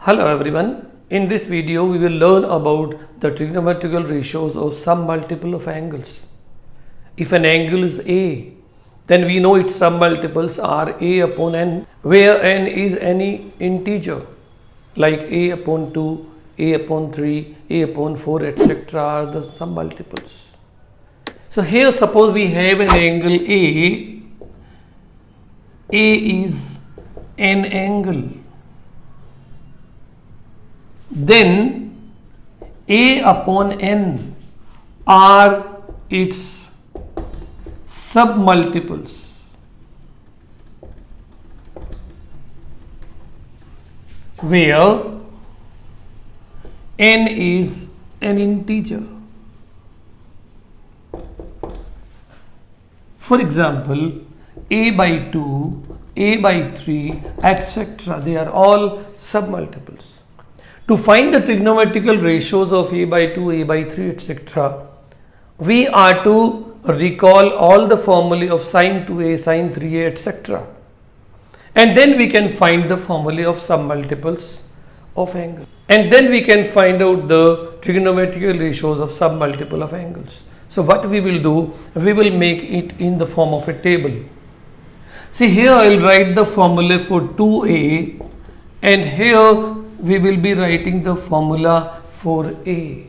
Hello everyone. In this video we will learn about the trigonometrical ratios of some multiple of angles. If an angle is A, then we know its submultiples are A upon n, where n is any integer like A upon 2, A upon 3, A upon 4, etc. are the submultiples. So here suppose we have an angle A. A is an angle. Then A upon n are its submultiples. Where n is an integer. For example, A by 2, A by 3, etc. They are all submultiples. To find the trigonometrical ratios of A by 2, A by 3, etc., we are to recall all the formulae of sine 2A, sine 3A, etc. And then we can find the formulae of submultiples of angles. And then we can find out the trigonometrical ratios of submultiple of angles. So what we will do, we will make it in the form of a table. See, here I will write the formula for 2A, and here we will be writing the formula for A.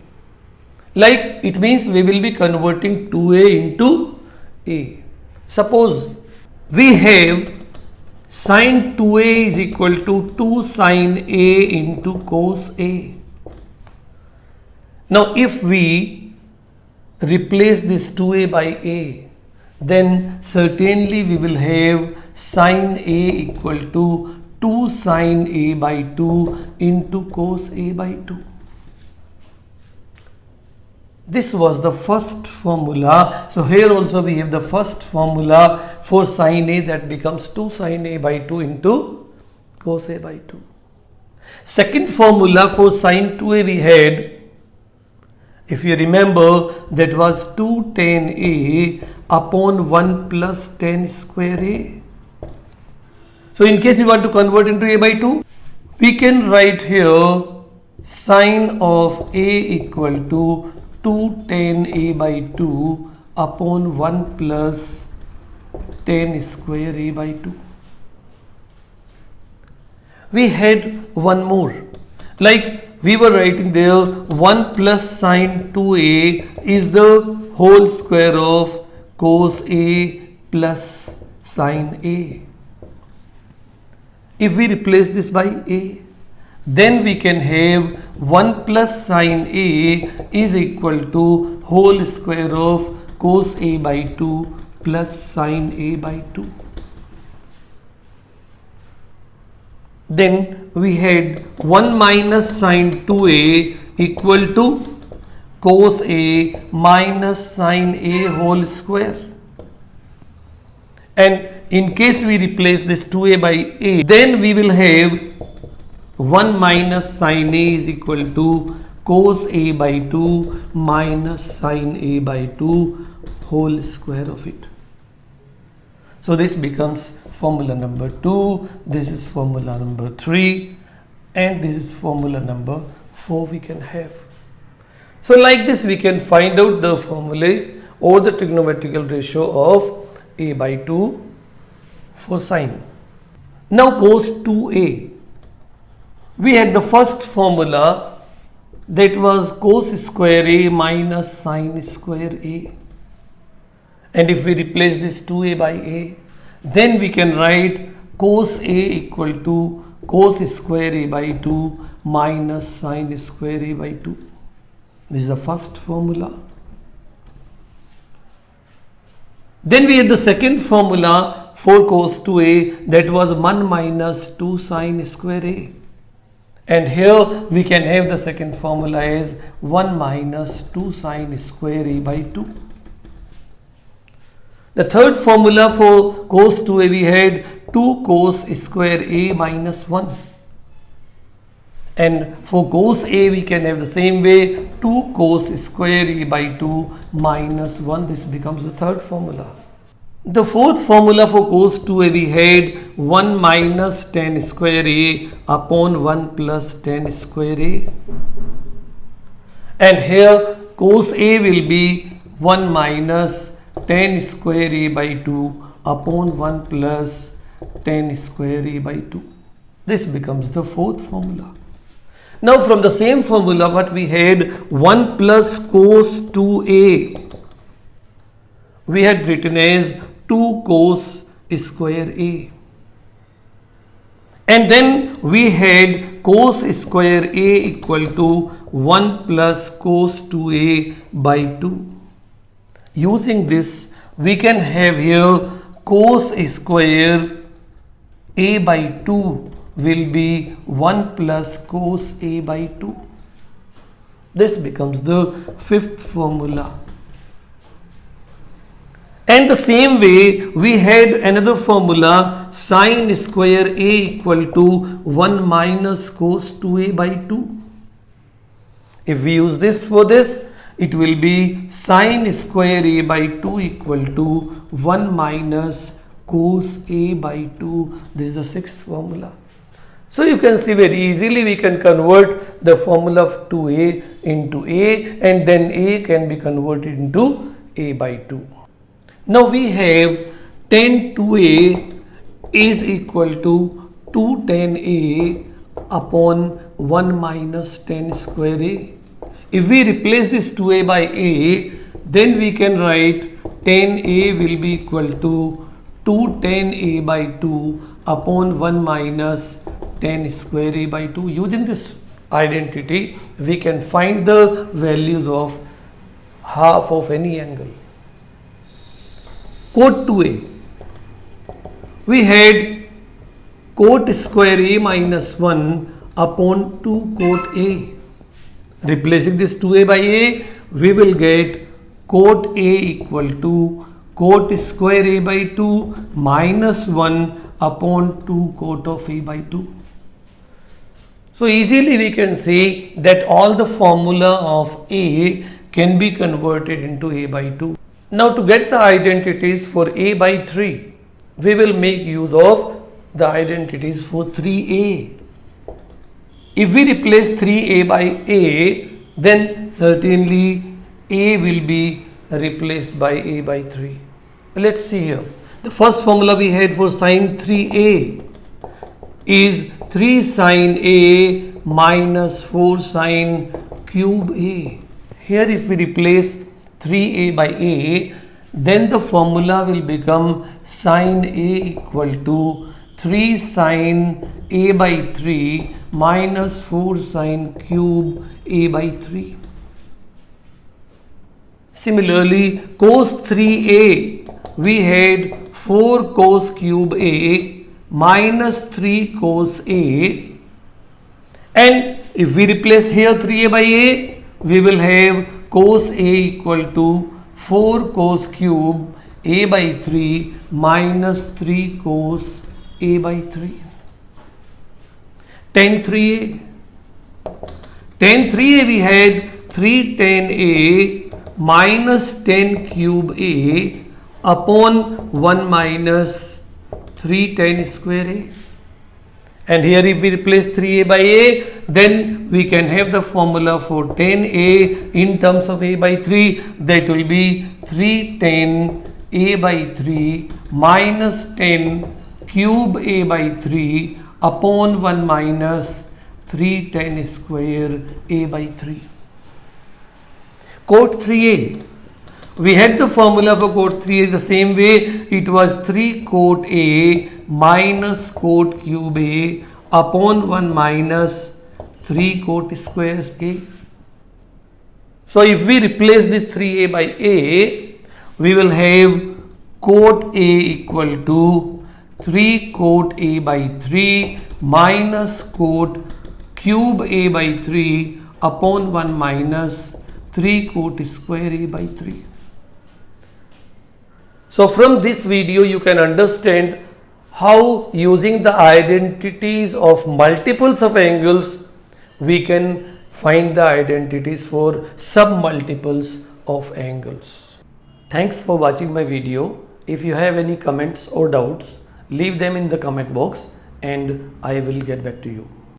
Like it means we will be converting 2A into A. Suppose we have sine 2A is equal to 2 sine A into cos A. Now if we replace this 2A by A, then certainly we will have sine A equal to 2 sine A by 2 into cos A by 2. This was the first formula. So here also we have the first formula for sine A, that becomes 2 sine A by 2 into cos A by 2. Second formula for sine 2A we had, if you remember, that was 2 tan A upon 1 plus tan square A. So in case you want to convert into A by 2, we can write here sine of A equal to 2 tan A by 2 upon 1 plus tan square A by 2. We had one more, like we were writing there 1 plus sine 2A is the whole square of cos A plus sine A. If we replace this by A, then we can have 1 plus sine A is equal to whole square of cos A by 2 plus sine A by 2. Then we had 1 minus sine 2A equal to cos A minus sine A whole square. And in case we replace this 2A by A, then we will have 1 minus sine A is equal to cos A by 2 minus sine A by 2 whole square of it. So this becomes formula number 2, this is formula number 3, and this is formula number 4 we can have. So like this we can find out the formulae or the trigonometrical ratio of A by 2 for sine. Now cos 2A. We had the first formula, that was cos square A minus sine square A. And if we replace this 2A by A, then we can write cos A equal to cos square A by 2 minus sine square A by 2. This is the first formula. Then we had the second formula for cos 2A, that was 1 minus 2 sine square A. And here we can have the second formula as 1 minus 2 sine square A by 2. The third formula for cos 2A we had 2 cos square A minus 1. And for cos A we can have the same way, 2 cos square A by 2 minus 1. This becomes the third formula. The fourth formula for cos 2a we had 1 minus tan square a upon 1 plus tan square a. And here cos a will be 1 minus tan square a by 2 upon 1 plus tan square a by 2. This becomes the fourth formula. Now from the same formula what we had 1 plus cos 2a, we had written as 2 cos square a. And then we had cos square a equal to 1 plus cos 2a by 2. Using this, we can have here cos square a by 2 will be 1 plus cos a by 2. This becomes the fifth formula. And the same way we had another formula sin square a equal to 1 minus cos 2a by 2. If we use this for this, it will be sin square a by 2 equal to 1 minus cos a by 2. This is the sixth formula. So you can see very easily we can convert the formula of 2a into a, and then a can be converted into a by 2. Now we have tan 2a is equal to 2 tan a upon 1 minus tan square a. If we replace this 2a by a, then we can write tan a will be equal to 2 tan a by 2 upon 1 minus tan square a by 2. Using this identity, we can find the values of half of any angle. Cot 2a, we had cot square a minus 1 upon 2 cot a. Replacing this 2a by a, we will get cot a equal to cot square a by 2 minus 1 upon 2 cot of a by 2. So easily we can see that all the formula of a can be converted into a by 2. Now to get the identities for a by 3, we will make use of the identities for 3a. If we replace 3a by a, then certainly a will be replaced by a by 3. Let's see here. The first formula we had for sin 3a is 3 sin a minus 4 sin cube a. Here if we replace 3a by a, then the formula will become sin a equal to 3 sin a by 3 minus 4 sin cube a by 3. Similarly, cos 3a, we had 4 cos cube a minus 3 cos a, and if we replace here 3a by a, we will have cos a equal to 4 cos cube a by 3 minus 3 cos a by 3. Tan 3a. Tan 3a we had 3 tan a minus tan cube a upon 1 minus 3 tan square a. And here if we replace 3a by a, then we can have the formula for tan a in terms of a by 3. That will be 3 tan a by 3 minus tan cube a by 3 upon 1 minus 3 tan square a by 3. Cot 3a. We had the formula for cot 3a the same way. It was 3 cot a minus cot cube a upon 1 minus 3 cot square a. So if we replace this 3a by a, we will have cot a equal to 3 cot a by 3 minus cot cube a by 3 upon 1 minus 3 cot square a by 3. So from this video you can understand how using the identities of multiples of angles we can find the identities for submultiples of angles. Thanks for watching my video. If you have any comments or doubts, leave them in the comment box and I will get back to you.